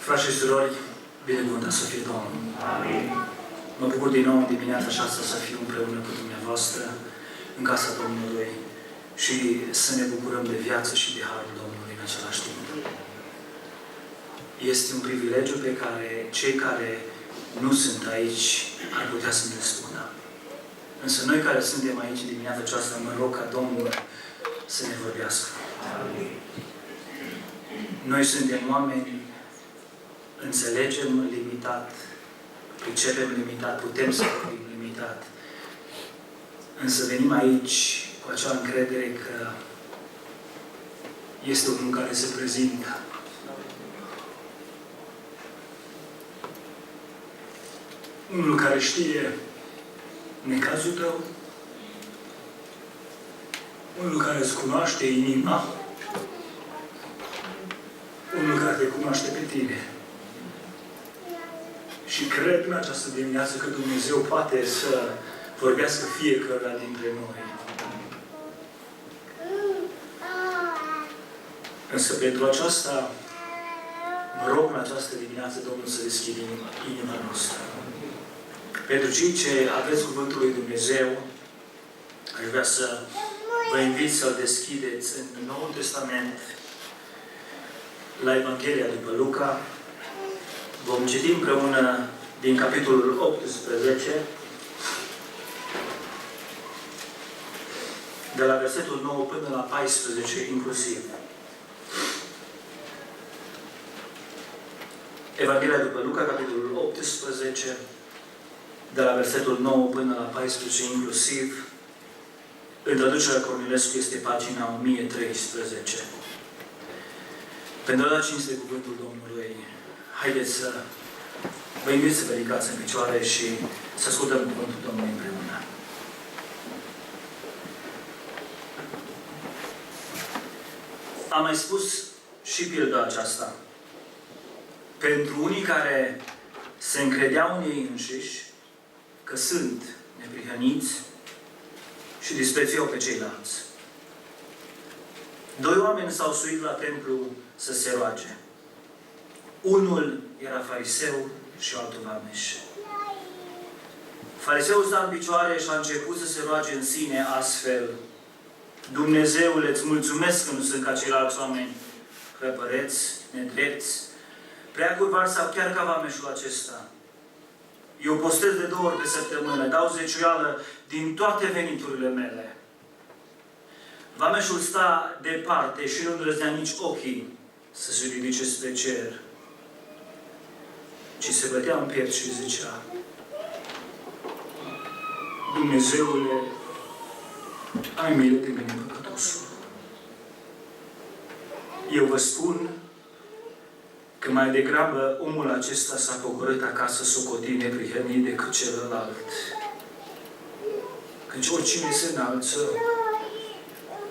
Frați și surori, binecuvântat să fie Domnul. Amin. Mă bucur din nou în dimineața aceasta să fiu împreună cu dumneavoastră în casa Domnului și să ne bucurăm de viață și de harul Domnului în același timp. Este un privilegiu pe care cei care nu sunt aici ar putea să ne spună. Însă noi care suntem aici în dimineața aceasta, mă rog ca Domnul să ne vorbească. Amin. Noi suntem oameni, înțelegem limitat, pricepem limitat, putem să vorbim limitat. Însă venim aici cu acea încredere că este unul care se prezintă. Unul care știe necazul tău, unul care îți cunoaște inima, unul care te cunoaște pe tine. Și cred în această dimineață că Dumnezeu poate să vorbească fiecare dintre noi. Însă pentru aceasta, mă rog în această dimineață Domnul să deschid inima noastră. Pentru cei ce aveți Cuvântul lui Dumnezeu, aș vrea să vă invit să-l deschideți în Noul Testament, la Evanghelia după Luca. Vom citi împreună din capitolul 18, de la versetul 9 până la 14 inclusiv. Evanghelia după Luca, capitolul 18, de la versetul 9 până la 14 inclusiv. În traducerea Cornilescu este pagina 1013. Pentru a da cinste cuvântul Domnului, haideți să vă invit să vă ridicați în picioare și să ascultăm cuvântul Domnului împreună. Am mai spus și pilda aceasta. Pentru unii care se încredeau în ei înșiși că sunt neprihăniți și disprețuiau pe ceilalți. Doi oameni s-au suit la templu să se roage. Unul era fariseu și altul vameș. Fariseul sta în picioare și a început să se roage în sine astfel: Dumnezeule, îți mulțumesc că nu sunt ca ceilalți oameni răpăreți, nedrepți, prea curvari sau chiar ca vameșul acesta. Eu postez de 2 ori pe săptămână, dau zeciuială din toate veniturile mele. Vameșul sta departe și nu îndrăznea nici ochii să se ridice spre cer, ci se bătea în piept și zicea: Dumnezeule, ai milă de mine, păcătosul. Eu vă spun că mai degrabă omul acesta s-a pogorât acasă socotit neprihănit decât celălalt. Căci oricine se înalță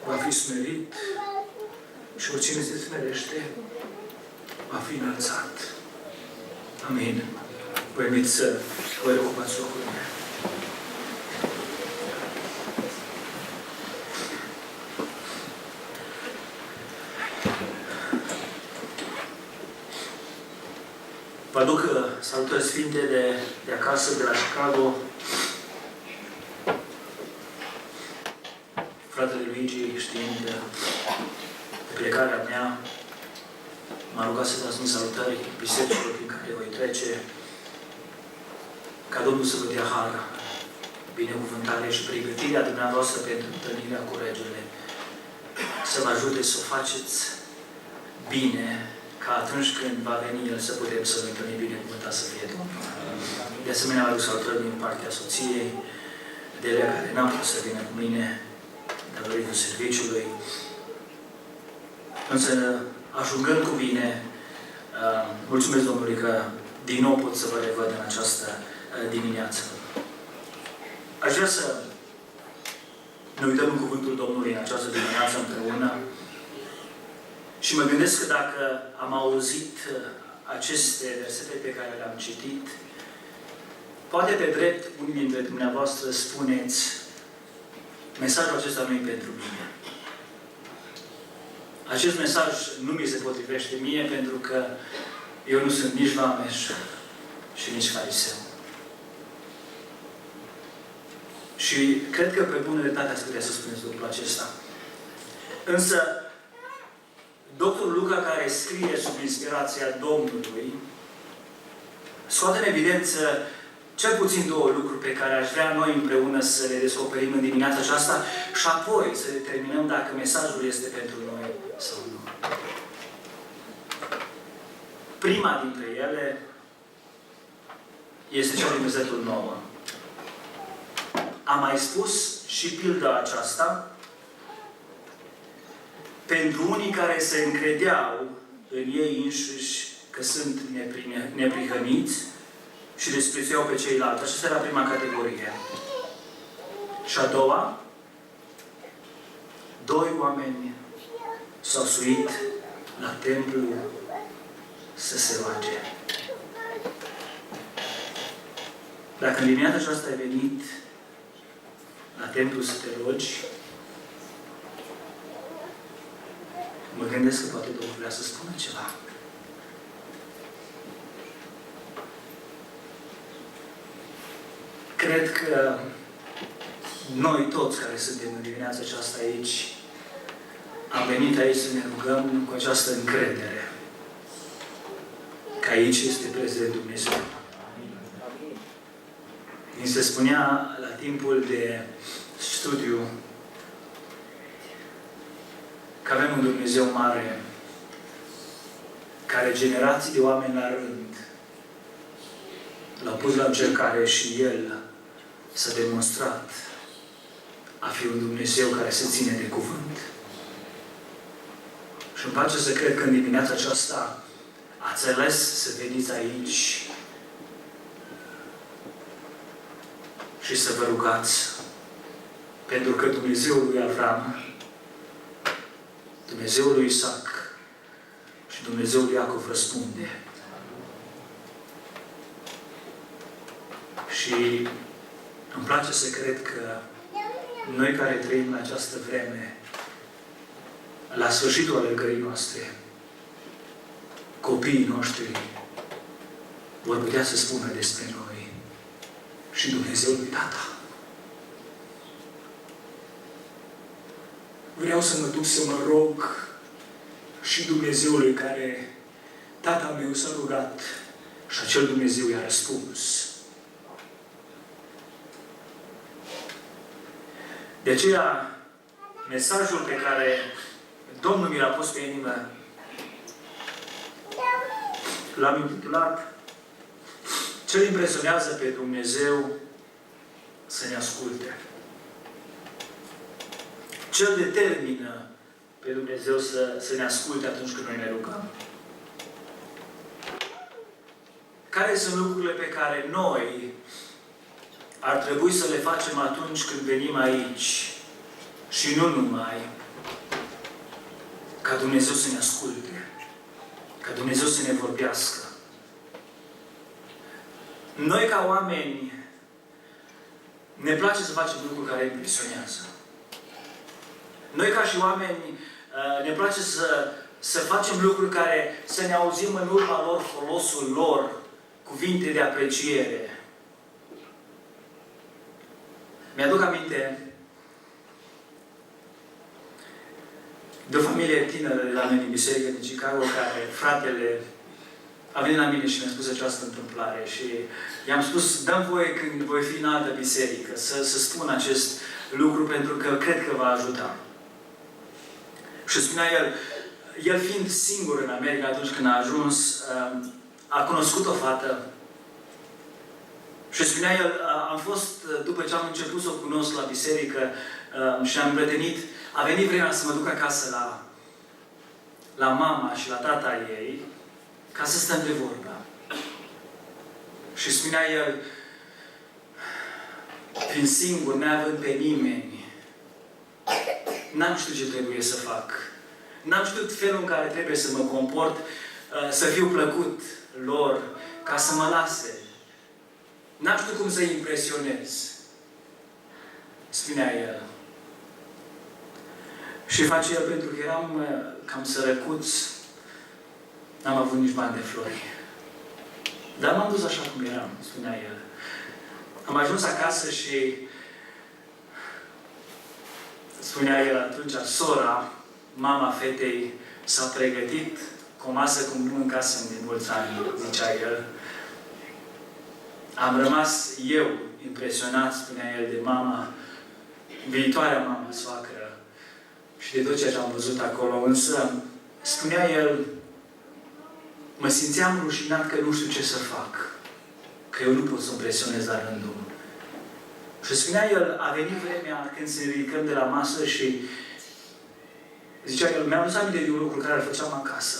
va fi smerit și oricine se smerește va fi înălțat. Amin. Vă invit să vă ocupați locurile. Vă aduc salutări sfinte de acasă, de la Chicago. Fratele Luigi, știind de plecarea mea, m-a rugat să transmit salutări bisericilor prin care voi trece, ca Domnul să vă dea har, binecuvântare și pregătirea dumneavoastră pentru întâlnirea cu regele, să vă ajute să o faceți bine, ca atunci când va veni El să putem să-L întâlnim, binecuvântat să fie Domnul. De asemenea, am adus salutări din partea soției, de ele care n-am putut să vină cu mine datorită serviciului. Însă, ajungând cu bine, mulțumesc Domnului că din nou pot să vă revăd în această dimineață. Aș vrea să ne uităm în cuvântul Domnului în această dimineață împreună și mă gândesc că dacă am auzit aceste versete pe care le-am citit, poate pe drept unii dintre dumneavoastră spuneți: mesajul acesta nu e pentru mine. Acest mesaj nu mi se potrivește mie pentru că Eu nu sunt nici vameș și nici fariseu. Și cred că pe bună dreptate ați putea să spuneți lucrul acesta. Însă, doctorul Luca, care scrie sub inspirația Domnului, scoate în evidență cel puțin două lucruri pe care aș vrea noi împreună să le descoperim în dimineața aceasta și apoi să determinăm dacă mesajul este pentru noi sau nu. Prima dintre ele este cea din versetul 9. Am mai spus și pilda aceasta pentru unii care se încredeau în ei înșiși că sunt neprihăniți și desprețuiau pe ceilalți. Aceasta era prima categorie. Și a doua, doi oameni s-au suit la templu să se roage. Dacă în dimineața aceasta ai venit la templu să te rogi, mă gândesc că poate Domnul vrea să spună ceva. Cred că noi toți care suntem în dimineața aceasta aici, am venit aici să ne rugăm cu această încredere că aici este prezent Dumnezeu. Ni se spunea la timpul de studiu că avem un Dumnezeu mare care generații de oameni la rând l-au pus la încercare și El s-a demonstrat a fi un Dumnezeu care se ține de cuvânt. Și îmi place să cred că în dimineața aceasta ați ales să veniți aici și să vă rugați pentru că Dumnezeul lui Avram, Dumnezeul lui Isaac și Dumnezeul lui Iacov răspunde. Și îmi place să cred că noi care trăim în această vreme, la sfârșitul alergării noastre, copiii noștri vor putea să spună despre noi și Dumnezeul lui Tata. Vreau să mă duc să mă rog și Dumnezeului care Tata meu s-a rugat și acel Dumnezeu i-a răspuns. De aceea, mesajul pe care Domnul mi l-a pus pe inimă, l-am intitulat Ce impresionează pe Dumnezeu să ne asculte. Ce îl determină pe Dumnezeu să ne asculte atunci când noi ne rugăm. Care sunt lucrurile pe care noi ar trebui să le facem atunci când venim aici și nu numai, ca Dumnezeu să ne asculte, ca Dumnezeu să ne vorbească. Noi ca oameni ne place să facem lucruri care impresionează. Noi ca și oameni ne place să facem lucruri care să ne auzim în urma lor folosul lor, cuvinte de apreciere. Mi-aduc aminte de o familie tânără de la noi din biserică din Chicago, care fratele a venit la mine și mi-a spus această întâmplare și i-am spus, dă-mi voie când voi fi în altă biserică să spun acest lucru pentru că cred că va ajuta. Și spunea el fiind singur în America atunci când a ajuns, a cunoscut o fată și spunea el, am fost, după ce am început să o cunosc la biserică și am împrietenit, a venit vremea să mă duc acasă la mama și la tata ei ca să stăm de vorbă. Și spunea el, fiind singur, neavând pe nimeni, n-am știut ce trebuie să fac. N-am știut felul în care trebuie să mă comport, să fiu plăcut lor, ca să mă lase. N-am știut cum să-i impresionez. Spunea el. Și face el pentru că eram cam sărăcuț. N-am avut nici bani de flori. Dar m-am dus așa cum eram, spunea el. Am ajuns acasă și spunea el atunci, sora, mama fetei, s-a pregătit cu o masă cum nu mâncasem de mulți ani, zicea el. Am rămas eu impresionat, spunea el, de mama, viitoarea mama, soacră, și de tot ce am văzut acolo. Însă, spunea el, mă simțeam rușinat că nu știu ce să fac, că eu nu pot să-mi presionez la rândul. Și spunea el, a venit vremea când se ridicăm de la masă și zicea el, mi-am dus aminte de un lucru care îl făceam acasă.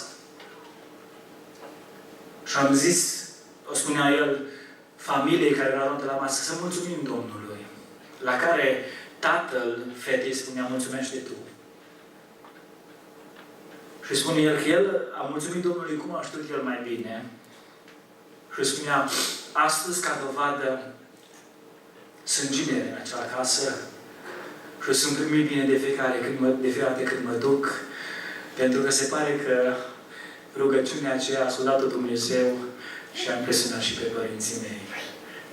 Și am zis, o spunea el, familiei care erau de la masă, să mulțumim Domnului. La care tatăl fetei spunea, mulțumește tu. Și spune el că el a mulțumit Domnului cum a știut el mai bine. Și spunea, astăzi, ca dovadă, sunt gineri în acea casă și sunt primit bine de fiecare dată când mă duc, pentru că se pare că rugăciunea aceea a sudat-o Dumnezeu și a impresionat și pe părinții mei,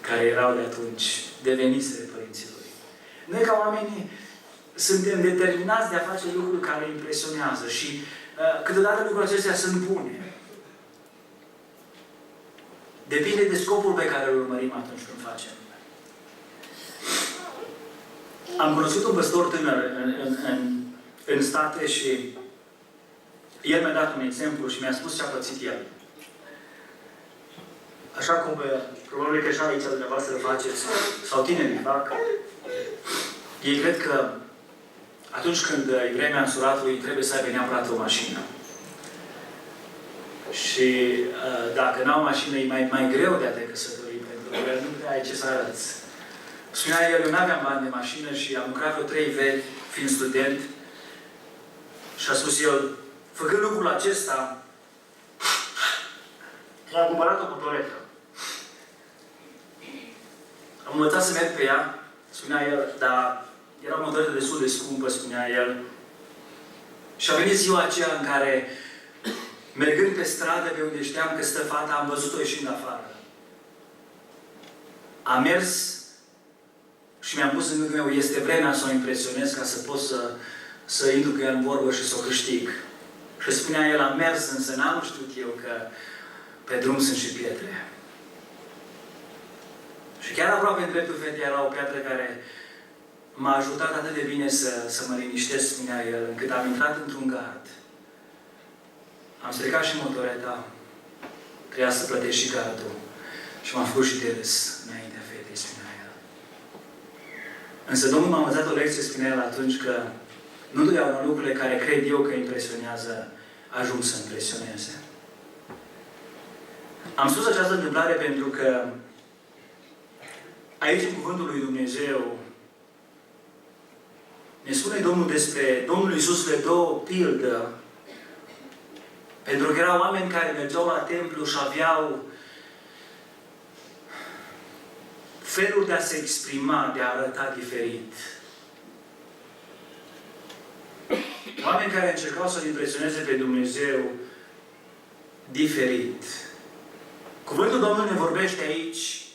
care erau de atunci deveniseră părinții lui. Noi, ca oameni, suntem determinați de a face lucruri care impresionează și câteodată lucrurile acestea sunt bune. Depinde de scopul pe care îl urmărim atunci când facem. Am cunoscut un păstor tânăr în state și el mi-a dat un exemplu și mi-a spus ce a pățit el. Așa cum probabil că și aici dumneavoastră faceți, sau tinerii fac, ei cred că atunci când e vremea însuratului, trebuie să aibă neapărat o mașină. Și dacă n-au mașină, e mai greu de a te căsători, pentru că nu prea ai ce să arăți. Spunea el, eu n-aveam bani de mașină și am lucrat vreo 3 veri, fiind student. Și a spus el, făcând lucrul acesta, mi-am cumpărat o motoretă. Am învățat să merg pe ea, spunea el, dar era o motoretă destul de scumpă, spunea el. Și a venit ziua aceea în care, mergând pe stradă, pe unde știam că stă fata, am văzut-o ieșind afară. Am mers și mi-am pus în gândul meu, este vremea să o impresionez ca să pot să intru cu ea în vorbă și să o câștig. Și spunea el, am mers, însă n-am știut eu că pe drum sunt și pietre. Și chiar aproape în dreptul fetei era o piatră care m-a ajutat atât de bine să mă liniștesc, spunea el, încât am intrat într-un gard. Am stricat și motoreta, trebuia să plătesc și gardul. Și m-am făcut și de râs înaintea fetei, spunea el. Însă Domnul m-a învățat o lecție, spunea el atunci, că nu totdeauna lucrurile care cred eu că impresionează, ajung să impresioneze. Am spus această întâmplare pentru că aici, în Cuvântul lui Dumnezeu, ne spune Domnul despre Domnul Iisus le dă o pildă, pentru că erau oameni care mergeau la templu și aveau felul de a se exprima, de a arăta diferit. Oameni care încercau să-L impresioneze pe Dumnezeu diferit. Cuvântul Domnului ne vorbește aici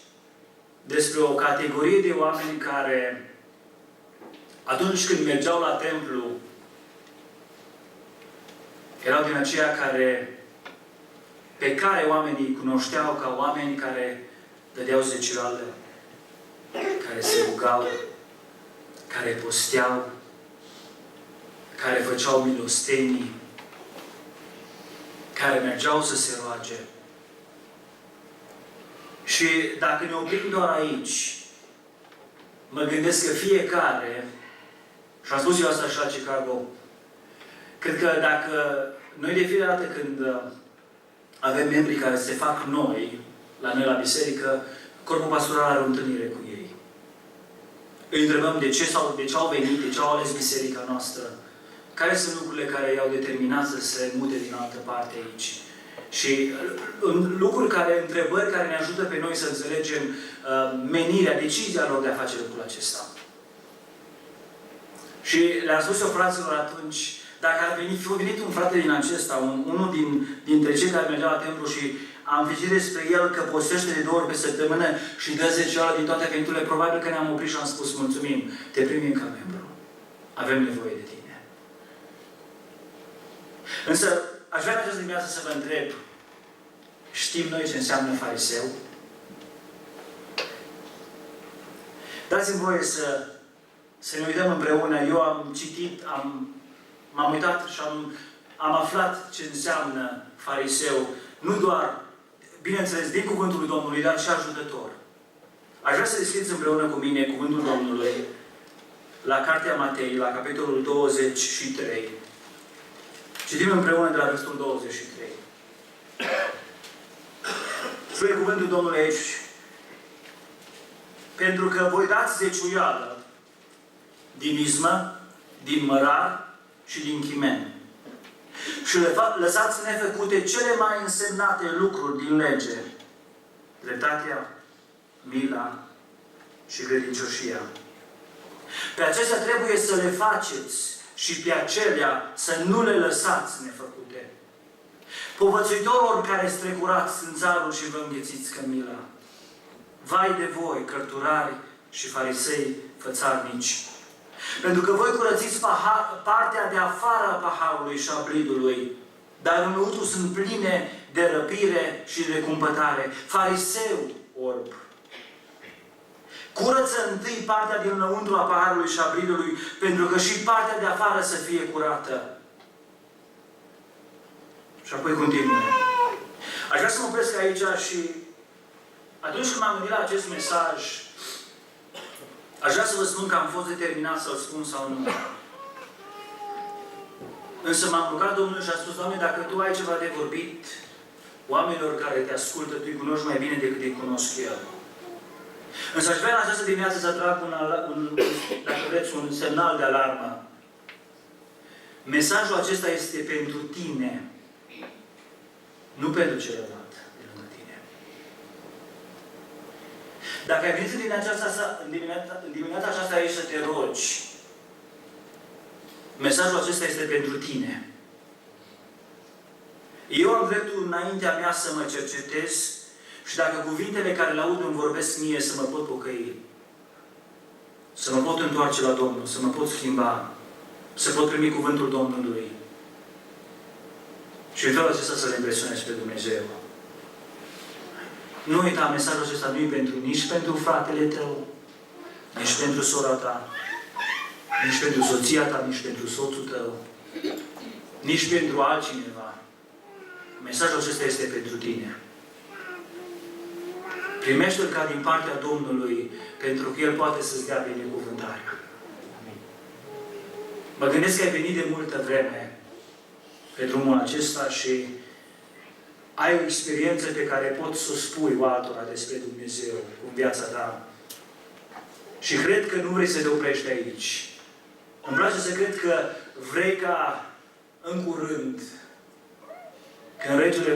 despre o categorie de oameni care, atunci când mergeau la templu, erau din aceia pe care oamenii îi cunoșteau ca oameni care dădeau zecioală, care se rugau, care posteau, care făceau milostenii, care mergeau să se roage. Și dacă ne oprim doar aici, mă gândesc că fiecare, și am spus eu asta și la Chicago, cred că dacă noi de fiecare dată când avem membri care se fac noi, la noi la biserică, corpul pastoral are o întâlnire cu ei. Îi întrebăm de ce au venit, de ce au ales biserica noastră, care sunt lucrurile care i-au determinat să se mute din altă parte aici. Și întrebări care ne ajută pe noi să înțelegem menirea, decizia lor de a face lucrul acesta. Și le-am spus eu fraților atunci, dacă ar fi venit un frate din acesta, unul dintre cei care mergeau la templu și am citit despre el că postește de 2 ori pe săptămână și dă 10 ore din toate veniturile, probabil că ne-am oprit și am spus mulțumim, te primim ca membru. Avem nevoie de tine. Însă, aș vrea în această dimineață să vă întreb, știm noi ce înseamnă fariseu? Dați-mi voie să ne uităm împreună. Eu am citit, m-am uitat și am aflat ce înseamnă fariseu. Nu doar, bineînțeles, din cuvântul lui Domnului, dar și ajutător. Aș vrea să deschideți împreună cu mine cuvântul Domnului la Cartea Matei, la capitolul 23. Citim împreună de la versetul 23. Spune cuvântul Domnului aici: pentru că voi dați zeciuială din izmă, din mărar și din chimen. Și lăsați nefăcute cele mai însemnate lucruri din lege: dreptatea, mila și credincioșia. Pe acestea trebuie să le faceți și pe acelea să nu le lăsați nefăcute. Povățuitorilor care strecurați în țarul și vă înghețiți cămila. Vai de voi, cărturari și farisei fățarnici! Pentru că voi curățiți partea de afară a paharului și a blidului, dar înăuntru sunt pline de răpire și de cumpătare. Fariseu orb! Curăță întâi partea din înăuntru a paharului și a blidului, pentru că și partea de afară să fie curată. Și apoi continuă. Aș vrea să mă opresc aici și atunci când m-am gândit la acest mesaj, aș vrea să vă spun că am fost determinat să-l spun sau nu. Însă m-am rugat Domnului și a spus: Doamne, dacă Tu ai ceva de vorbit oamenilor care Te ascultă, Tu îi cunoști mai bine decât îi cunosc eu. Însă aș vrea în această dimineață să trag dacă vreți, un semnal de alarmă. Mesajul acesta este pentru tine, nu pentru celălalt de lângă tine. Dacă ai venit în dimineața aceasta aici să te rogi, mesajul acesta este pentru tine. Eu am dreptul înaintea mea să mă cercetez și dacă cuvintele care le aud îmi vorbesc mie, să mă pot pocăi, să mă pot întoarce la Domnul, să mă pot schimba, să pot primi cuvântul Domnului și în felul acesta să le impresionez pe Dumnezeu. Nu uita, mesajul acesta nu e nici pentru fratele tău, nici pentru sora ta, nici pentru soția ta, nici pentru soțul tău, nici pentru altcineva. Mesajul acesta este pentru tine. Primește-l ca din partea Domnului, pentru că El poate să-ți dea binecuvântarea. Mă gândesc că ai venit de multă vreme pe drumul acesta și ai o experiență pe care poți să o spui altora despre Dumnezeu în viața ta. Și cred că nu vrei să te oprești aici. Îmi place să cred că vrei ca în curând, când Regele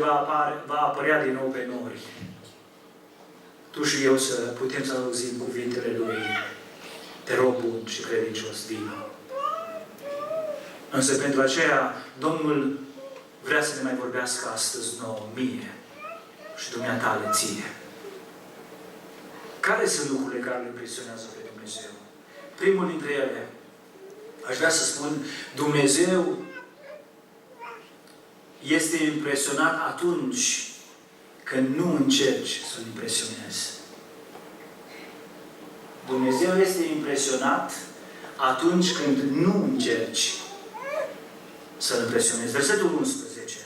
va apărea din nou pe nori, tu și eu să putem să auzim cuvintele Lui: te rog bun și credincios, vină. Însă pentru aceea, Domnul vrea să ne mai vorbească astăzi nouă, mie și dumneatale ție. Care sunt lucrurile care îl impresionează pe Dumnezeu? Primul dintre ele, aș vrea să spun, Dumnezeu este impresionat atunci când nu încerci să-L impresionezi. Dumnezeu este impresionat atunci când nu încerci să-L impresionezi. Versetul 11.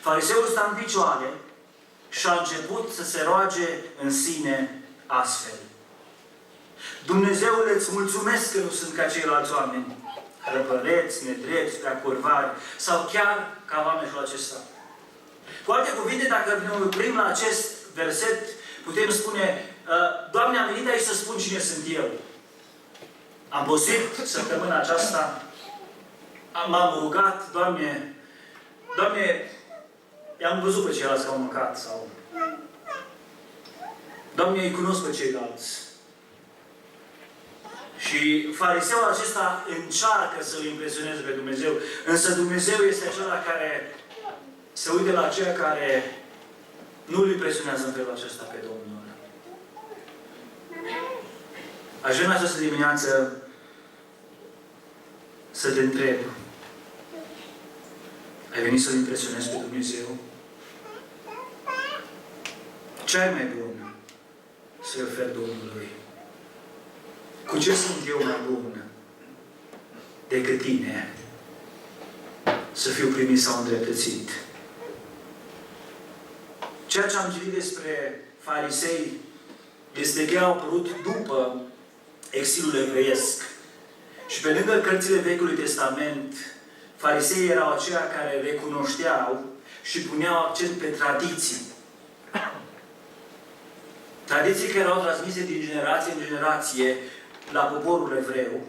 Fariseul sta în picioare și a început să se roage în sine astfel: Dumnezeule, îți mulțumesc că nu sunt ca ceilalți oameni, răpăreți, nedrepți, prea curvari, sau chiar ca vameșul acesta. Cu alte cuvinte, dacă ne oprim la acest verset, putem spune: Doamne, am venit aici să spun cine sunt eu. Am postit săptămâna aceasta, m-am rugat, Doamne, i-am văzut pe ceilalți că au mâncat, sau Doamne, îi cunosc pe ceilalți. Și fariseul acesta încearcă să-L impresioneze pe Dumnezeu, însă Dumnezeu este acela care se uită la aceia care Nu îl impresionează în felul acesta pe Domnul. Aș vrea în această dimineață să te întreb. Ai venit să-L impresionezi pe Dumnezeu? Ce ai mai bun să-i oferi Domnului? Cu ce sunt eu mai bun decât tine să fiu primit sau îndreptățit? Ceea ce am citit despre farisei este că ei au apărut după exilul evreiesc. Și pe lângă cărțile Vechiului Testament, fariseii erau aceia care recunoșteau și puneau accent pe tradiții. Tradiții care erau transmise din generație în generație la poporul evreu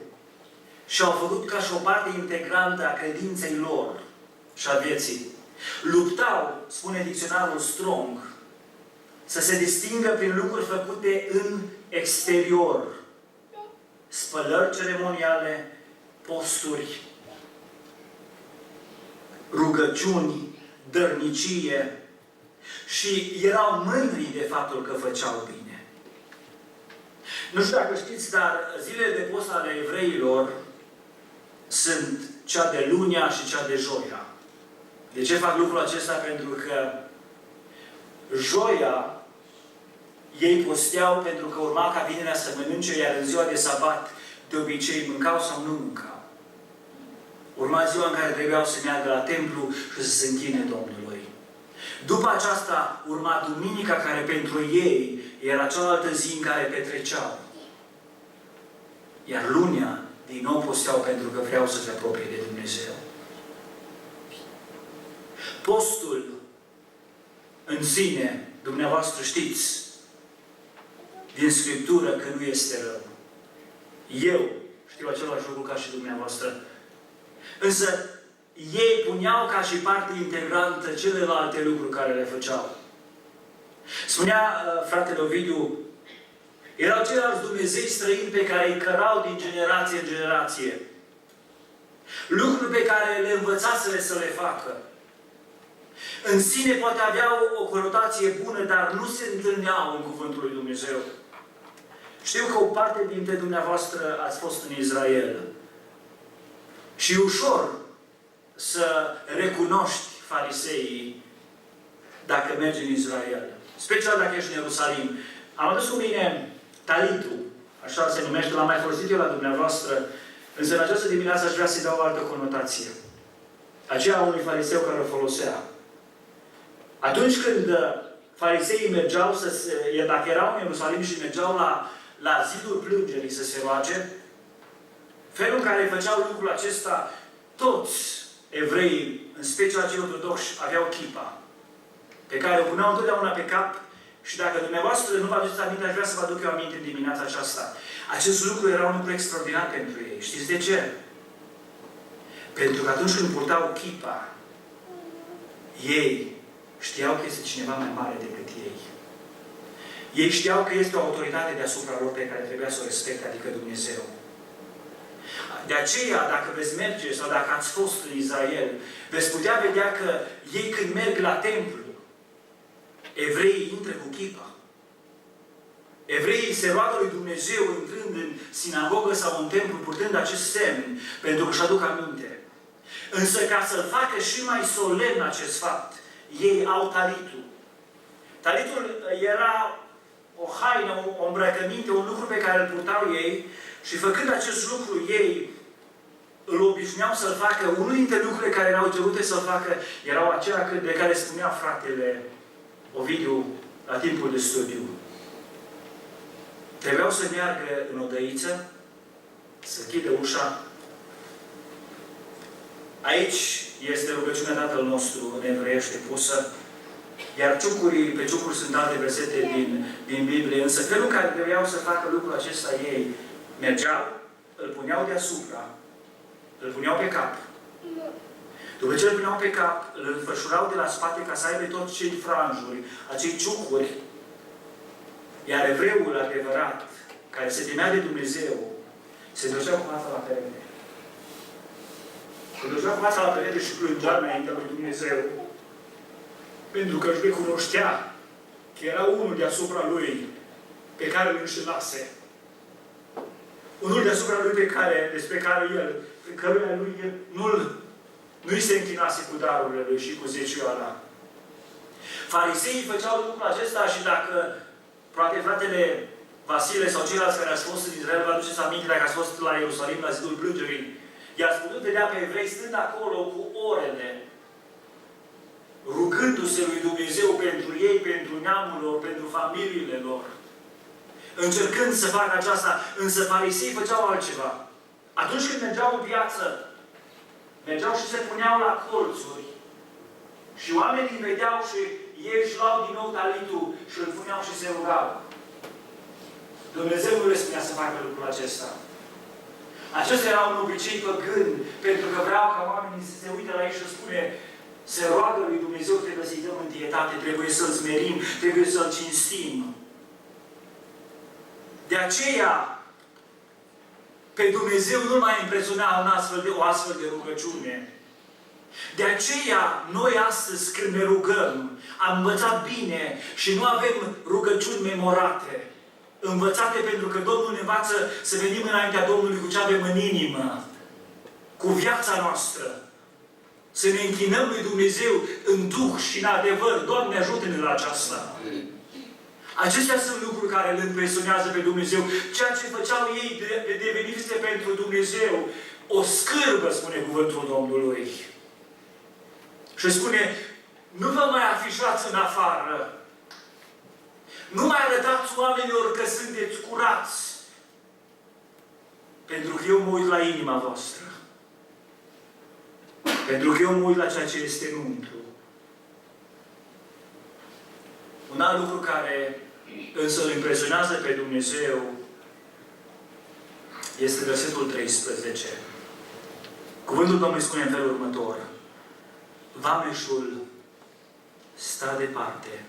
și au făcut ca și o parte integrantă a credinței lor și a vieții. Luptau, spune dicționarul Strong, să se distingă prin lucruri făcute în exterior. Spălări ceremoniale, posturi, rugăciuni, dărnicie și erau mândri de faptul că făceau bine. Nu știu dacă știți, dar zilele de post ale evreilor sunt cea de lunea și cea de joia. De ce fac lucrul acesta? Pentru că joia ei posteau pentru că urma ca vinerea să mănânce, iar în ziua de sabat de obicei mâncau sau nu mâncau. Urma ziua în care trebuiau să meargă la templu și să se închine Domnului. După aceasta urma duminica, care pentru ei era cealaltă zi în care petreceau. Iar lunea din nou posteau pentru că vreau să se apropie de Dumnezeu. Postul în sine, dumneavoastră știți din Scriptură că nu este rău. Eu știu același lucru ca și dumneavoastră. Însă ei puneau ca și parte integrantă celelalte lucruri care le făceau. Spunea fratele Ovidiu, erau ceilalți Dumnezei străini pe care îi cărau din generație în generație. Lucruri pe care le învățaseră să le facă. În sine poate aveau o conotație bună, dar nu se întâlneau în Cuvântul lui Dumnezeu. Știu că o parte dintre dumneavoastră ați fost în Israel. Și e ușor să recunoști fariseii dacă mergi în Israel. Special dacă ești în Ierusalim. Am adus cu mine talitul, așa se numește, l-am mai folosit eu la dumneavoastră, însă în această dimineață aș vrea să-i dau o altă conotație. Aceea unui fariseu care o folosea. Atunci când fariseii mergeau, dacă erau în Ierusalim și mergeau la zidul plângerii să se roage, felul în care făceau lucrul acesta, toți evreii, în special cei ortodoxi, aveau chipa, pe care o puneau întotdeauna pe cap. Și dacă dumneavoastră nu vă aduceți aminte, aș vrea să vă aduc eu aminte în dimineața aceasta. Acest lucru era un lucru extraordinar pentru ei. Știți de ce? Pentru că atunci când purtau chipa, ei știau că este cineva mai mare decât ei. Ei știau că este o autoritate deasupra lor pe care trebuia să o respecte, adică Dumnezeu. De aceea, dacă veți merge sau dacă ați fost în Israel, veți putea vedea că ei când merg la templu, evreii intră cu chipa. Evreii se roagă lui Dumnezeu intrând în sinagogă sau în templu, purtând acest semn, pentru că își aduc aminte. Însă, ca să-l facă și mai solemn acest fapt, ei au talitul. Talitul era o haină, o îmbrăcăminte, un lucru pe care îl purtau ei și făcând acest lucru, ei îl obișnuiau să-l facă. Unul dintre lucrurile care erau cerute să-l facă erau acelea de care spunea fratele Ovidiu la timpul de studiu. Trebuiau să meargă în odăiță, să închidă ușa. Aici este rugăciunea Tatăl nostru în evreiește pusă, iar pe ciucuri sunt alte versete din Biblie, însă felul în care trebuiau să facă lucrul acesta ei, mergeau, îl puneau deasupra, îl puneau pe cap. După ce îl puneau pe cap, îl înfășurau de la spate ca să aibă toți cei franjuri, acei ciucuri, iar evreul adevărat, care se temea de Dumnezeu, se ducea cu fața la perete. Se ducea cu fața la perete și plângea înaintea lui Dumnezeu. Pentru că își recunoștea era unul deasupra lui pe care îl înșelase. Unul deasupra lui despre care el, pe căruia lui el nu-i se închinase cu darurile lui și cu zecioara. Fariseii făceau lucrul acesta și dacă, poate fratele Vasile sau ceilalți care ați fost în Israel, vă aduceți aminte dacă ați fost la Ierusalim, la Zidul Plângerii, i-ați putut vedea pe evrei stând acolo cu orele, rugându-se lui Dumnezeu pentru ei, pentru neamul lor, pentru familiile lor. Încercând să facă aceasta, însă fariseii făceau altceva. Atunci când mergeau în piață, mergeau și se puneau la colțuri și oamenii îi vedeau și ei își luau din nou talitul și îl puneau și se rugau. Dumnezeu nu le spunea să facă lucrul acesta. Acesta era un obicei păgân, pentru că vreau ca oamenii să se uite la ei și spune se roagă lui Dumnezeu, trebuie să-i dăm întietate, trebuie să-L smerim, trebuie să-L cinstim. De aceea, pe Dumnezeu nu mai impresiona o astfel de rugăciune. De aceea, noi astăzi, când ne rugăm, am învățat bine și nu avem rugăciuni memorate. Învățate pentru că Domnul ne învață să venim înaintea Domnului cu ce avem în inimă, cu viața noastră. Să ne închinăm lui Dumnezeu în Duh și în adevăr. Doamne, ajută-ne la aceasta. Acestea sunt lucruri care îl impresionează pe Dumnezeu. Ceea ce făceau ei devenise pentru Dumnezeu o scârbă, spune cuvântul Domnului. Și spune, nu vă mai afișați în afară. Nu mai arătați oamenilor că sunteți curați. Pentru că eu mă uit la inima voastră. Pentru că eu mă uit la ceea ce este înăuntru. Un alt lucru care însă îl impresionează pe Dumnezeu este versetul 13. Cuvântul Domnului spune în felul următor. Vameșul sta departe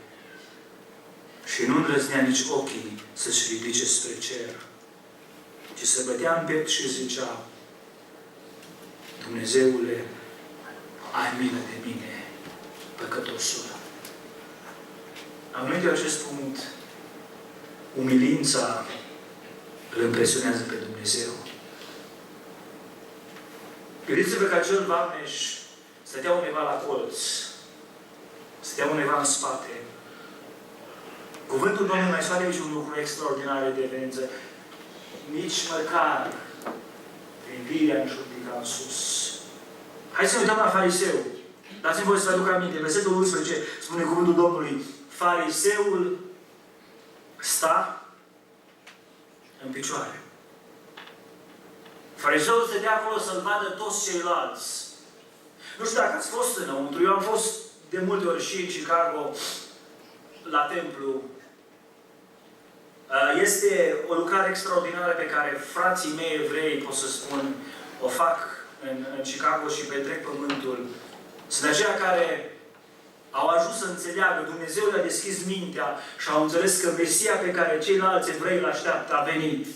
și nu îndrăznea nici ochii să-și ridice spre cer, ci se bătea în piept și zicea, Dumnezeule, ai milă de mine, păcătosul. Am venit acest punct, umilința îl impresionează pe Dumnezeu. Gândiți-vă că acel vameș stătea undeva la colț, stătea undeva în spate. Cuvântul Domnului mai spune aici un lucru extraordinar de evidență. Nici măcar privirea nu-și ridica în sus. Hai să ne uităm la fariseu. Dați-mi voi să vă aduc aminte. Versetul 11 spune cuvântul Domnului. Fariseul sta în picioare. Fariseul stătea acolo să-l vadă toți ceilalți. Nu știu dacă ați fost înăuntru. Eu am fost de multe ori și în Chicago la templu. Este o lucrare extraordinară pe care frații mei evrei, pot să spun, o fac în Chicago și petrec pământul. Sunt aceia care au ajuns să înțeleagă, Dumnezeu le-a deschis mintea și au înțeles că Mesia pe care ceilalți evrei îl așteaptă a venit.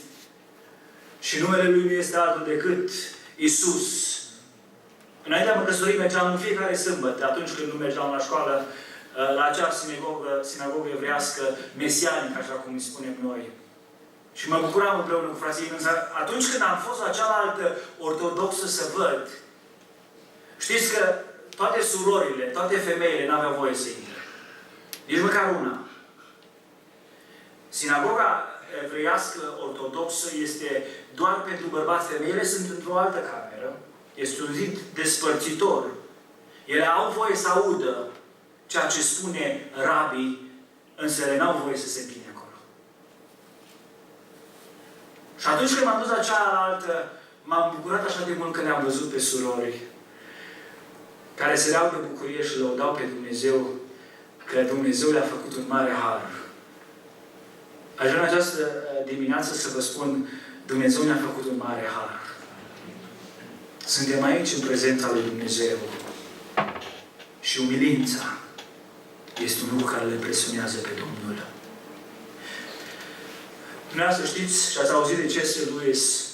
Și numele Lui nu este altul decât Iisus. Înaintea mă căsătorii mergeam în fiecare sâmbătă, atunci când nu mergeam la școală, la acea sinagogă evreiască mesianică, așa cum îi spunem noi. Și mă bucuram împreună cu frații. Însă atunci când am fost la cealaltă ortodoxă să văd, știți că toate surorile, toate femeile n-aveau voie să intre. Nici măcar una. Sinagoga evreiască ortodoxă este doar pentru bărbați. Femeile sunt într-o altă cameră. Este un zid despărțitor. Ele au voie să audă ceea ce spune rabii, însă ele n-au voie să se închine acolo. Și atunci când m-am dus la cealaltă, m-am bucurat așa de mult că le-am văzut pe surori care se leau de bucurie și lăudau pe Dumnezeu că Dumnezeu le-a făcut un mare har. Aș vrea în această dimineață să vă spun, Dumnezeu ne-a făcut un mare har. Suntem aici în prezența lui Dumnezeu. Și umilința este un lucru care le impresionează pe Domnul. Dumneavoastră știți și ați auzit de C.S. Lewis,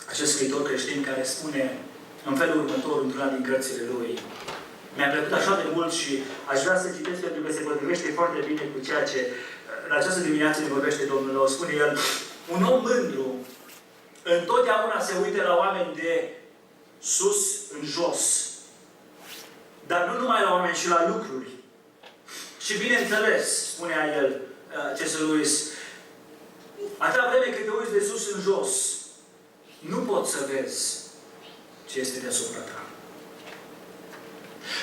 acest scriitor creștin care spune în felul următor într-una din cărțile lui. Mi-a plăcut așa de mult și aș vrea să citesc pentru că se potrivește foarte bine cu ceea ce în această dimineață ne vorbește Domnul nostru. Spune el, un om mândru întotdeauna se uită la oameni de sus în jos. Dar nu numai la oameni, ci la lucruri. Și bineînțeles, spunea el, C.S. Lewis, atâta vreme cât te uiți de sus în jos, nu poți să vezi ce este deasupra ta.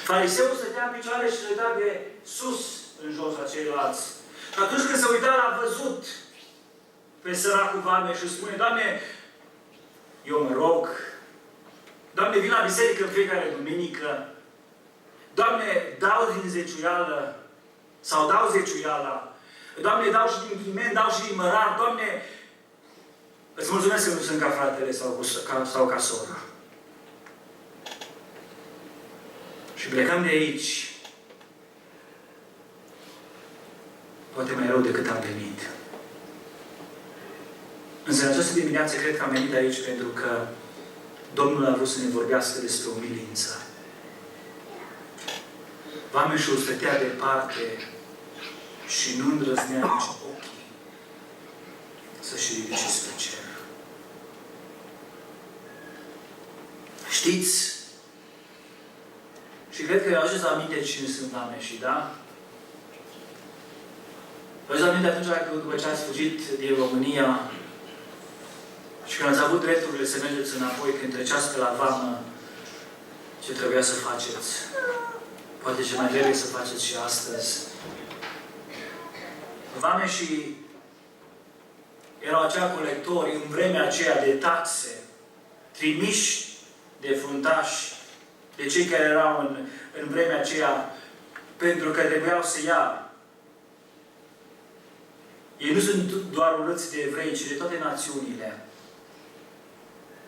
Fariseul stătea în picioare și se uita de sus în jos la ceilalți. Și atunci când se uita, l-a văzut pe săracul Vame și spune, Doamne, eu mă rog, Doamne, vin la biserică în fiecare duminică, Doamne, dau din zeciuială, sau dau zeciuiala, Doamne, dau și din ghimen, dau și din mărar, Doamne, îți mulțumesc că nu sunt ca fratele sau ca sora. Și plecăm de aici, poate mai rău decât am venit. Însă în această dimineață cred că am venit aici pentru că Domnul a vrut să ne vorbească despre umilință. Vameșul stătea departe și nu îndrăznea nici ochii să-și ridice spre cer. Știți? Și cred că eu ajuns aminte cine sunt vameșii, da? Vă ajuns aminte atunci că după ce ați fugit din România și când ați avut drepturile să mergeți înapoi, când treceați pe la vamă, ce trebuia să faceți? Poate ce mai trebuie să faceți și astăzi. Vameșii erau acea colectori în vremea aceea de taxe, trimiși de fruntași, de cei care erau în vremea aceea, pentru că trebuiau să ia. Ei nu sunt doar urâți de evrei, ci de toate națiunile.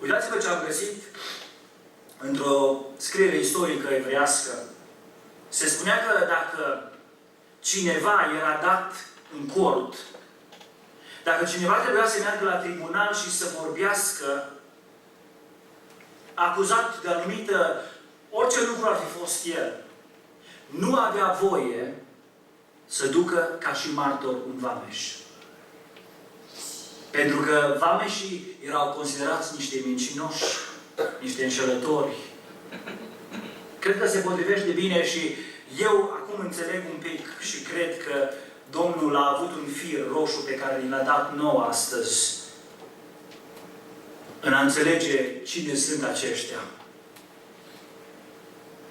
Uitați-vă ce am găsit într-o scriere istorică evreiască. Se spunea că dacă cineva era dat în cort, dacă cineva trebuia să meargă la tribunal și să vorbească, acuzat de anumită, orice lucru ar fi fost el, nu avea voie să ducă ca și martor un vameș. Pentru că vameșii erau considerați niște mincinoși, niște înșelători. Cred că se potrivește bine și eu acum înțeleg un pic și cred că Domnul a avut un fir roșu pe care l-a dat nouă astăzi în a înțelege cine sunt aceștia.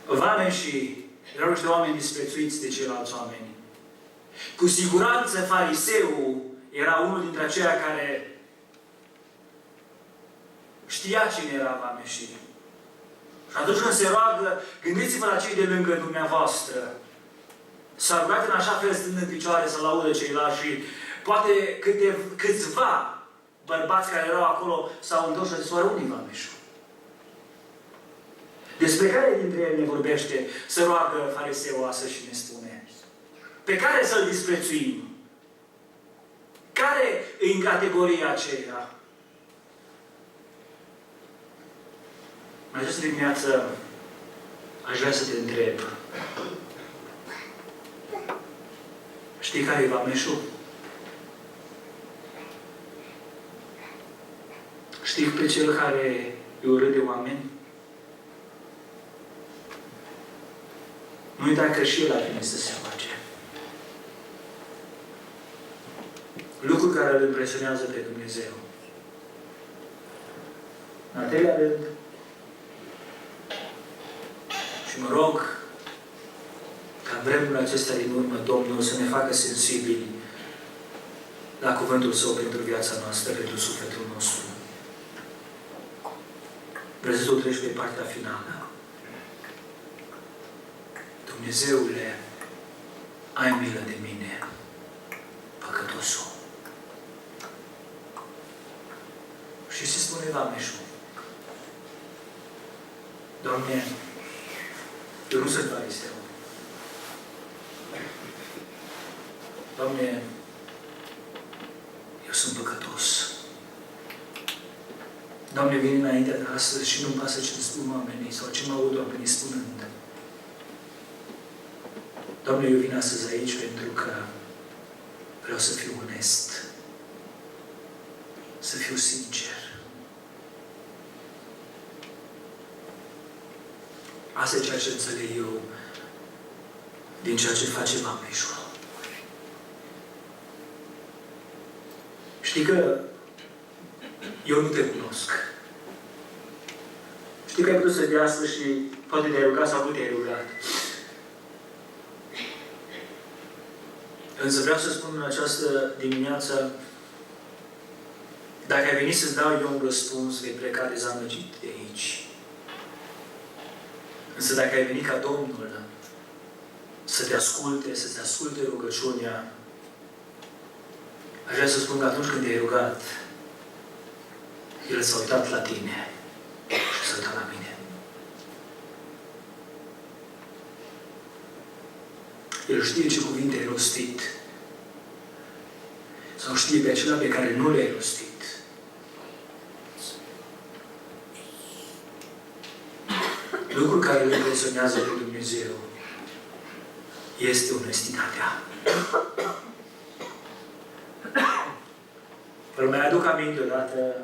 Vameșii erau niște oameni disprețuiți de ceilalți oameni. Cu siguranță fariseul era unul dintre aceia care știa cine era vameșii. Și atunci când se roagă, gândiți-vă la cei de lângă dumneavoastră. S-a rugat în așa fel stând în picioare să-L audă ceilalți și poate câțiva bărbați care erau acolo s-au întors și au zis, oare unde-i vameșul? Despre care dintre ei ne vorbește să roagă fariseul astăzi și ne spune? Pe care să-l disprețuim? Care e în categoria aceea? În această dimineață aș vrea să te întreb. Știi care e vameșul? Știi pe cel care e urât de oameni? Nu uita că și el a venit să se face. Lucruri care îl impresionează pe Dumnezeu. În al treilea rând, și mă rog ca în vremurile acestea din urmă Domnul să ne facă sensibili la cuvântul Său pentru viața noastră, pentru sufletul nostru. Versetul 13, partea finală. Dumnezeule, ai milă de mine, păcătosul. Și se spune vameșul. Doamne, eu nu sunt fariseu. Doamne, eu sunt păcătos. Doamne, vin înaintea de astăzi și nu-mi pasă ce îmi spun oamenii sau ce mă aud oamenii spunând. Doamne, eu vin astăzi aici pentru că vreau să fiu onest, să fiu sincer. Asta e ceea ce înțeleg eu din ceea ce face Vameșul. Știi că eu nu te cunosc. Știi că ai putut să vii astăzi și poate te-ai rugat sau nu te-ai rugat. Însă vreau să spun în această dimineață, dacă ai venit să-ți dau eu un răspuns, vei pleca dezamăgit de aici. Însă dacă ai venit ca Domnul să te asculte, să te asculte rugăciunea, aș vrea să spun că atunci când te-ai rugat, El s-a uitat la tine și s-a uitat la mine. El știe ce cuvinte ai rostit. Sau știe pe acela pe care nu le-ai rostit. Lucrul care îl impresionează pe Dumnezeu este onestitatea. Îl mai aduc aminte odată,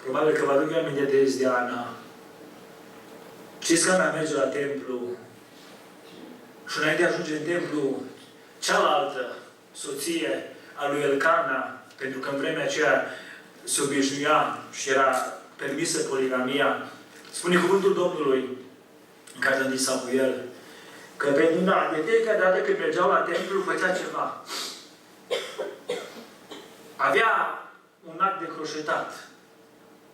probabil că vă aduc aminte de Ana. Știți că Ana merge la templu și înainte de a ajunge în templu, cealaltă soție a lui Elcana, pentru că în vremea aceea se obișnuia și era permisă poligamia, spune cuvântul Domnului în cartea din Samuel, că pentru de fiecare dată când mergeau la templu, făcea ceva. Avea un act de croșetat.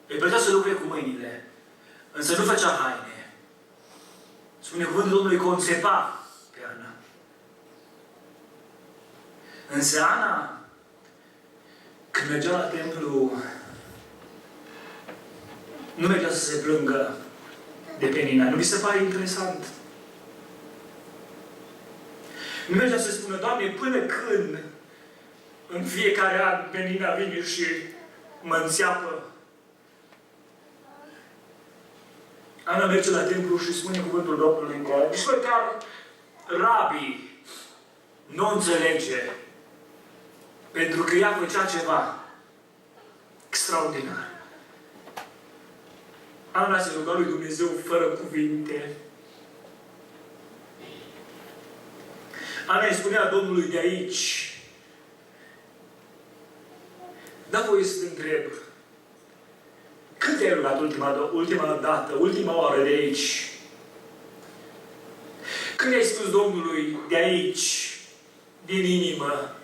Îi plăcea să lucre cu mâinile, însă nu făcea haine. Spune cuvântul Domnului că o înțepa pe Ana. Însă Ana, când mergea la templu, nu mergea să se plângă de Penina. Nu vi se pare interesant? Nu mergea să spună, Doamne, până când în fiecare an Penina vine și mă înțeapă? Ana merge la templu și spune cuvântul Domnului în care nici măcar rabii nu înțelege, pentru că ea făcea ceva extraordinar. Ana se ruga lui Dumnezeu fără cuvinte. Ana îi spunea Domnului de aici, da voie să te întreb, când te-ai rugat ultima dată, ultima oară de aici? Când ai spus Domnului de aici, din inimă,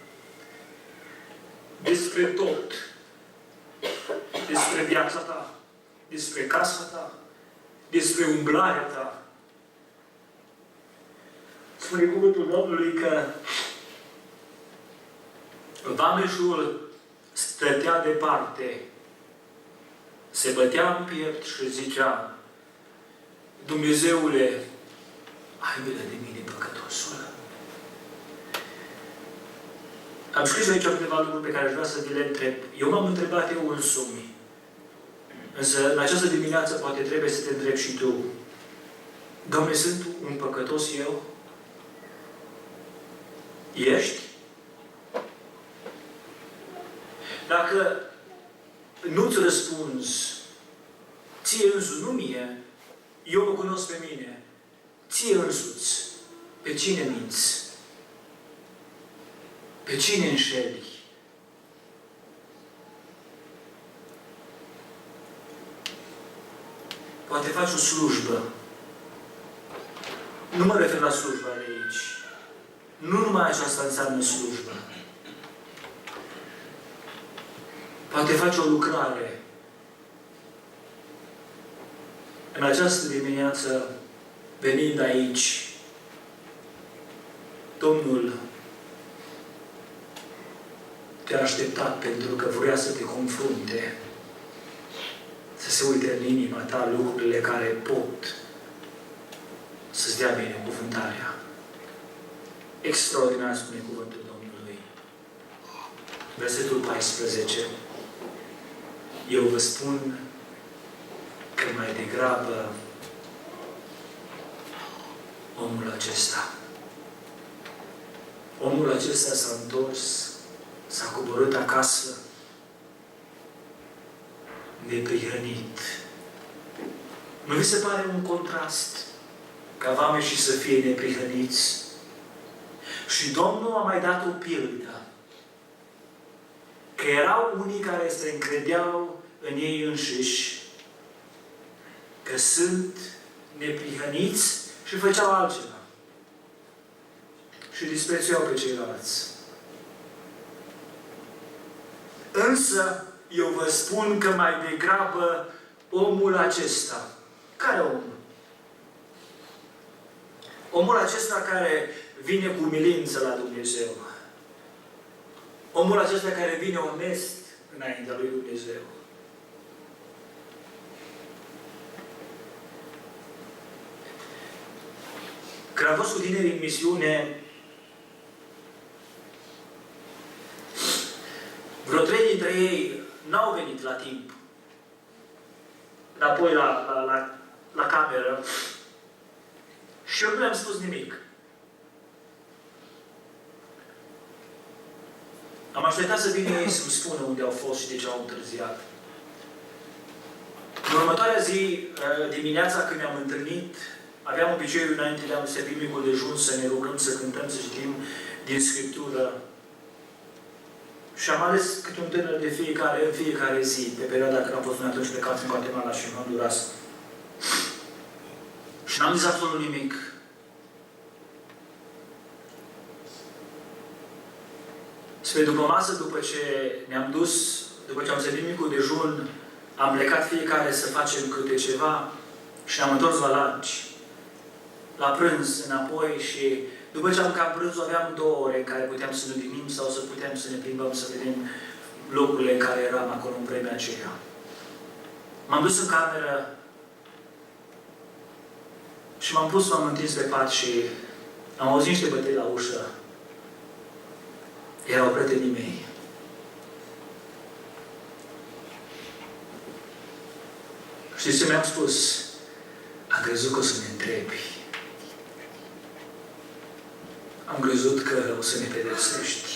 despre tot, despre viața ta, despre casa ta, despre umblarea ta? Spune cuvântul Domnului că vameșul stătea departe, se bătea în piept și zicea, Dumnezeule, ai milă de mine, păcătosul. Am scris aici câteva lucruri pe care aș vrea să vi le întreb. Eu m-am întrebat eu însumi. Însă, în această dimineață, poate trebuie să te întrebi și tu. Doamne, sunt un păcătos eu? Ești? Dacă nu-ți răspunzi ție însuți, nu mie, eu mă cunosc pe mine, ție însuți, pe cine minți? Pe cine înșeli? Poate faci o slujbă. Nu mă refer la slujba de aici. Nu numai aceasta înseamnă slujbă. Poate faci o lucrare. În această dimineață, venind aici, Domnul te-a așteptat pentru că vrea să te confrunte, să se uite în inima ta lucrurile care pot să-ți dea binecuvântarea. Extraordinar spune cuvântul Domnului. Versetul 14. Eu vă spun că mai degrabă omul acesta omul acesta s-a întors, s-a coborât acasă, neprihănit. Nu vi se pare un contrast ca vameșii să fie neprihăniți? Și Domnul a mai dat o pildă. Că erau unii care se încredeau în ei înșiși, că sunt neprihăniți și făceau altceva. Și disprețuiau pe ceilalți. Însă, eu vă spun că mai degrabă omul acesta. Care om? Omul acesta care vine cu umilință la Dumnezeu. Omul acesta care vine onest înaintea lui Dumnezeu. Când am fost cu tinerii în misiune, vreo 3 dintre ei n-au venit la timp înapoi la cameră și eu nu le-am spus nimic. Am așteptat să vină ei să-mi spună unde au fost și de ce au întârziat. În următoarea zi, dimineața, când ne-am întâlnit, aveam obiceiul înainte de a servi micul dejun să ne rugăm, să cântăm, să citim din Scriptură. Și am ales câte un tânăr în fiecare zi, pe perioada când am fost noi atunci plecați în Guatemala și în Honduras. Și n-am zis absolut nimic. Spre după masă, după ce ne-am dus, după ce am servit micul dejun, am plecat fiecare să facem câte ceva și ne-am întors la lunch, la prânz înapoi și după ce am cam prânzul, aveam 2 ore în care puteam să ne odihnim sau să putem să ne plimbăm, să vedem locurile în care eram acolo în vremea aceea. M-am dus în cameră și m-am întins pe pat și am auzit niște bătăi la ușă. Erau prietenii mei. Știți ce mi-am spus? Am crezut că o să ne întrebi. Am crezut că o să ne pedepsești.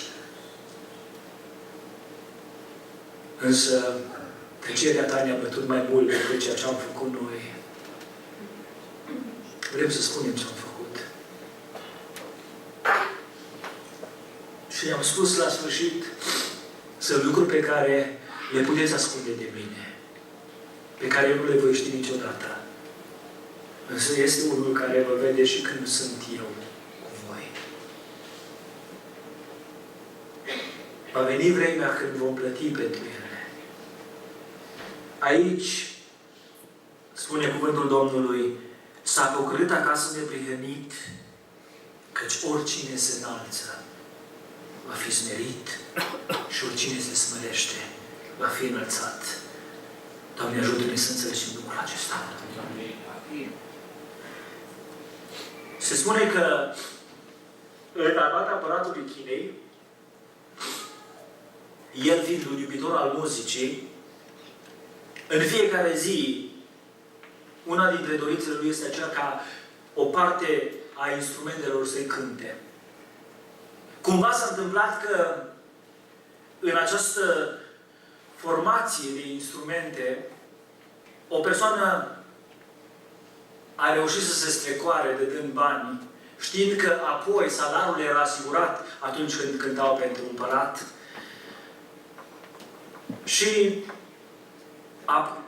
Însă, tăcerea ta ne-a bătut mai mult decât ceea ce am făcut noi. Vrem să spunem ce am făcut. Și i-am spus la sfârșit sunt lucruri pe care le puteți ascunde de mine, pe care eu nu le voi ști niciodată. Însă este unul care vă vede și când sunt eu cu voi. Va veni vremea când vom plăti pentru ele. Aici, spune cuvântul Domnului, s-a pocărât acasă neprihănit, căci oricine se înalță va fi smerit și oricine se smerește va fi înălțat. Doamne, ajută-ne să înțelegem lucrul acesta. Se spune că în armata apăratului Chinei, el fiind un iubitor al muzicii, în fiecare zi, una dintre dorințele lui este aceea ca o parte a instrumentelor să-i cânte. Cumva s-a întâmplat că în această formație de instrumente, o persoană a reușit să se strecoare de dând bani, știind că apoi salariul era asigurat atunci când cântau pentru împărat. Și a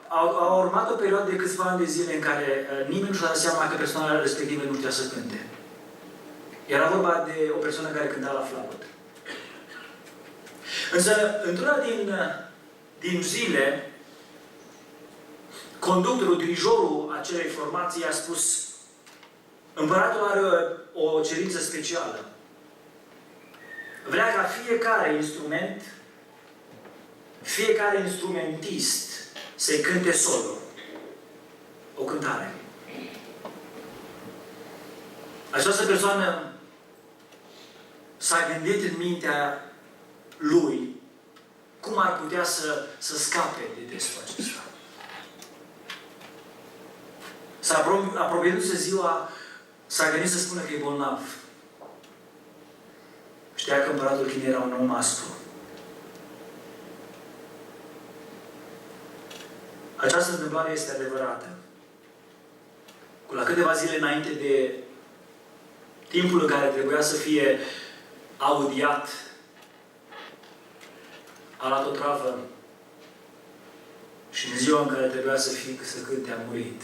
urmat o perioadă de câțiva ani de zile în care nimeni nu și-a dat seama că persoana respectivă nu putea să cânte. Era vorba de o persoană care cânta la flaută. Însă, într-una din zile, conductorul, dirijorul acelei formații a spus: împăratul are o cerință specială. Vrea ca fiecare instrumentist să-i cânte solo. O cântare. Această persoană s-a gândit în mintea lui cum ar putea să scape de testul acesta. Apropiindu-se ziua, s-a gândit să spună că e bolnav. Știa că împăratul Chinei era un om aspru. Această întâmplare este adevărată. La câteva zile înainte de timpul în care trebuia să fie audiat, a luat o travă și în ziua în care trebuia să cânte, a murit.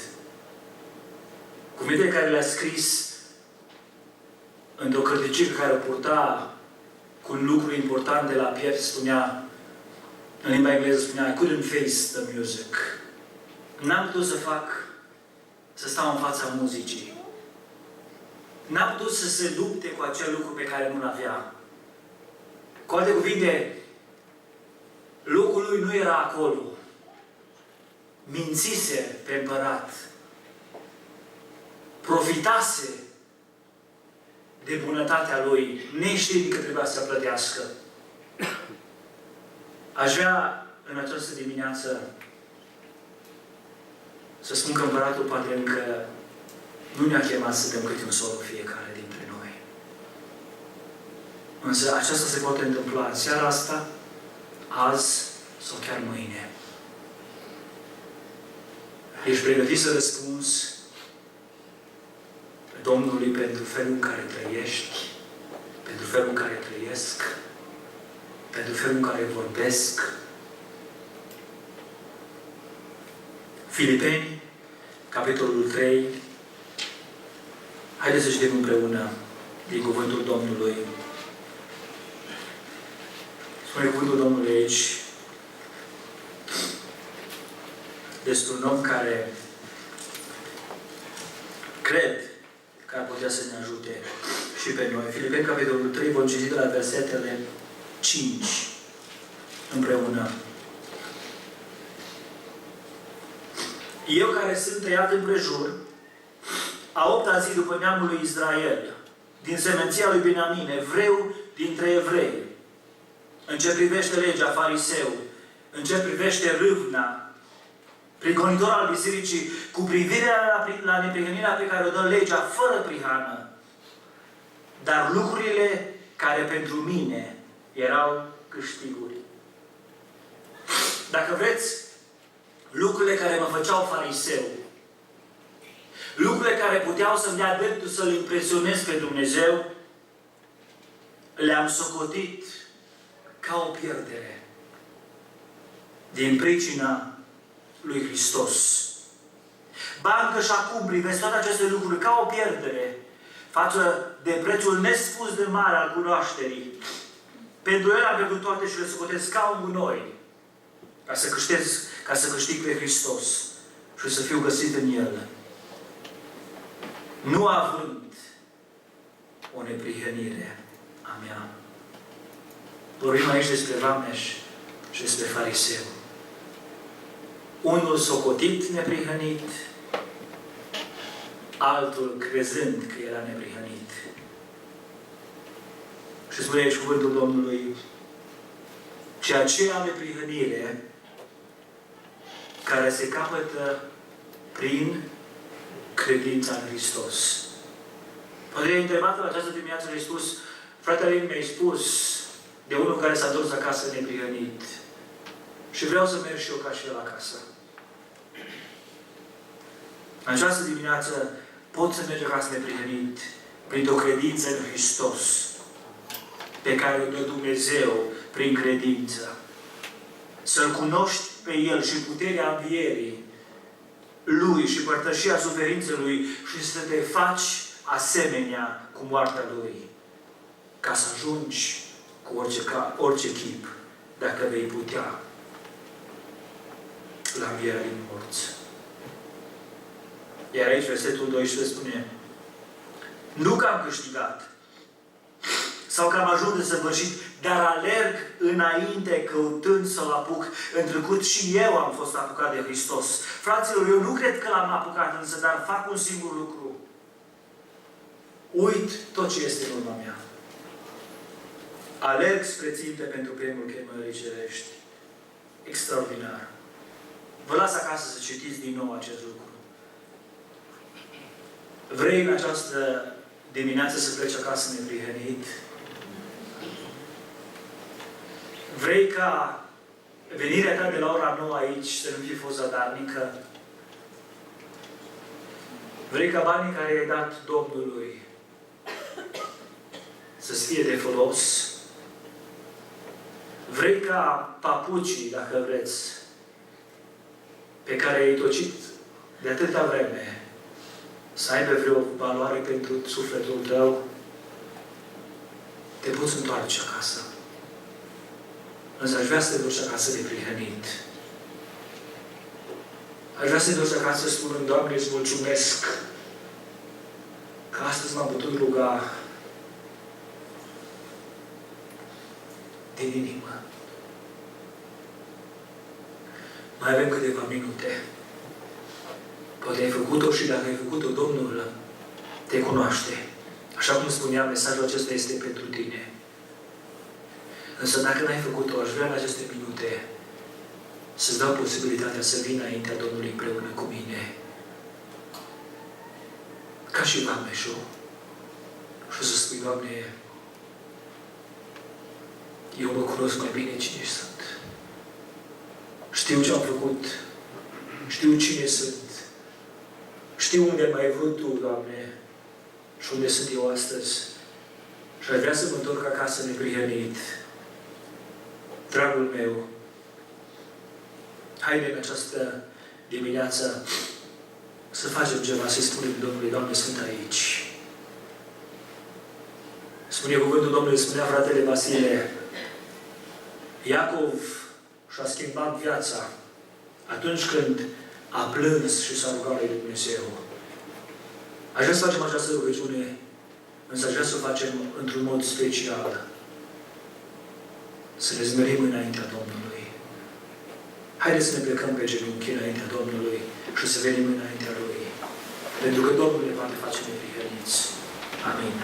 Cuvintele care le-a scris într-o cărticică care o purta cu un lucru important de la piept, spunea, în limba engleză spunea, I couldn't face the music. N-am putut să stau în fața muzicii. N-a putut să se lupte cu acel lucru pe care nu-l avea. Cu alte cuvinte, locul lui nu era acolo. Mințise pe împărat. Profitase de bunătatea lui, neștiind că trebuia să plătească. Aș vrea în această dimineață să spun că împăratul poate încă nu ne-a chemat să dăm câte un solo fiecare dintre noi. Însă aceasta se poate întâmpla în seara asta, azi sau chiar mâine. Ești pregătit să răspunzi Domnului pentru felul în care trăiești, pentru felul în care trăiesc, pentru felul în care vorbesc. Filipeni, capitolul 3. Haideți să citim împreună din cuvântul Domnului. Spune cuvântul Domnului aici despre un om care cred că ar putea să ne ajute și pe noi. Filipeni, capitolul 3, vom citi de la versetele 5 împreună. Eu care sunt tăiat împrejur, a 8-a zi după neamul lui Israel, din semenția lui Beniamin, evreu dintre evrei, în ce privește legea, fariseu, în ce privește râvna, prigonitor al bisericii, cu privire la neprihănirea pe care o dă legea, fără prihană, dar lucrurile care pentru mine erau câștiguri. Dacă vreți, lucrurile care mă făceau fariseu, lucrurile care puteau să-mi dea dreptul să-L impresionez pe Dumnezeu, le-am socotit ca o pierdere din pricina lui Hristos. Ba încă și acum privesc toate aceste lucruri ca o pierdere față de prețul nespus de mare al cunoașterii. Pentru El am pierdut toate și le socotesc ca un gunoi, ca să câștig pe Hristos și să fiu găsit în El, nu având o neprihănire a mea. Vorbim aici despre vameș și despre fariseu. Unul socotit neprihănit, altul crezând că era neprihănit. Și spune aici cuvântul Domnului, ci aceea neprihănire care se capătă prin credința în Hristos. Poate ai întrebat la această dimineață, le-ai spus, fratele mi-ai spus de unul care s-a dus acasă neprihănit și vreau să merg și eu ca și el acasă. În această dimineață poți să mergi acasă neprihănit printr-o credință în Hristos pe care o dă Dumnezeu prin credință. Să-L cunoști pe El și puterea învierii Lui și părtășia suferinței Lui și să te faci asemenea cu moartea Lui, ca să ajungi cu orice chip, dacă vei putea, la învierea din morți. Iar aici versetul 12 spune, nu că am câștigat sau că am ajuns de săvârșit, dar alerg înainte căutând să-L apuc. În trecut și eu am fost apucat de Hristos. Fraților, eu nu cred că L-am apucat însă, dar fac un singur lucru. Uit tot ce este în urma mea. Alerg spre ținte pentru premiul chemării cerești. Extraordinar. Vă las acasă să citiți din nou acest lucru. Vrei în această dimineață să pleci acasă neprihănit? Vrei ca venirea ta de la ora 9 aici să nu fie fost zadarnică? Vrei ca banii care i-ai dat Domnului să-ți fie de folos? Vrei ca papucii, dacă vreți, pe care i-ai tocit de atâta vreme, să aibă vreo valoare pentru sufletul tău? Te poți întoarce acasă. Însă aș vrea să te duci acasă neprihănit. Aș vrea să te duci acasă spunând: Doamne, îți mulțumesc că astăzi m-am putut ruga din inimă. Mai avem câteva minute. Poate ai făcut-o și dacă ai făcut-o, Domnul te cunoaște. Așa cum spuneam, mesajul acesta este pentru tine. Însă dacă n-ai făcut-o, aș vrea în aceste minute să-ți dau posibilitatea să vii înaintea Domnului împreună cu mine. Ca și vameșul. Și să spui: Doamne, eu mă cunosc mai bine cine sunt. Știu ce am făcut. Știu cine sunt. Știu unde m-ai vrut Tu, Doamne, și unde sunt eu astăzi. Și aș vrea să mă întorc acasă neprihănit. Dragul meu, haide în această dimineață să facem ceva, să-i spunem Domnului: Doamne, sunt aici. Spune cuvântul Domnului, spunea fratele Vasile, Iacov și-a schimbat viața atunci când a plâns și s-a rugat lui Dumnezeu. Aș vrea să facem această rugăciune, însă aș vrea să o facem într-un mod special. Să ne zmerim înaintea Domnului. Haideți să ne plecăm pe genunchi înaintea Domnului și să venim înaintea Lui. Pentru că Domnul ne poate face neprihăniți. Amin.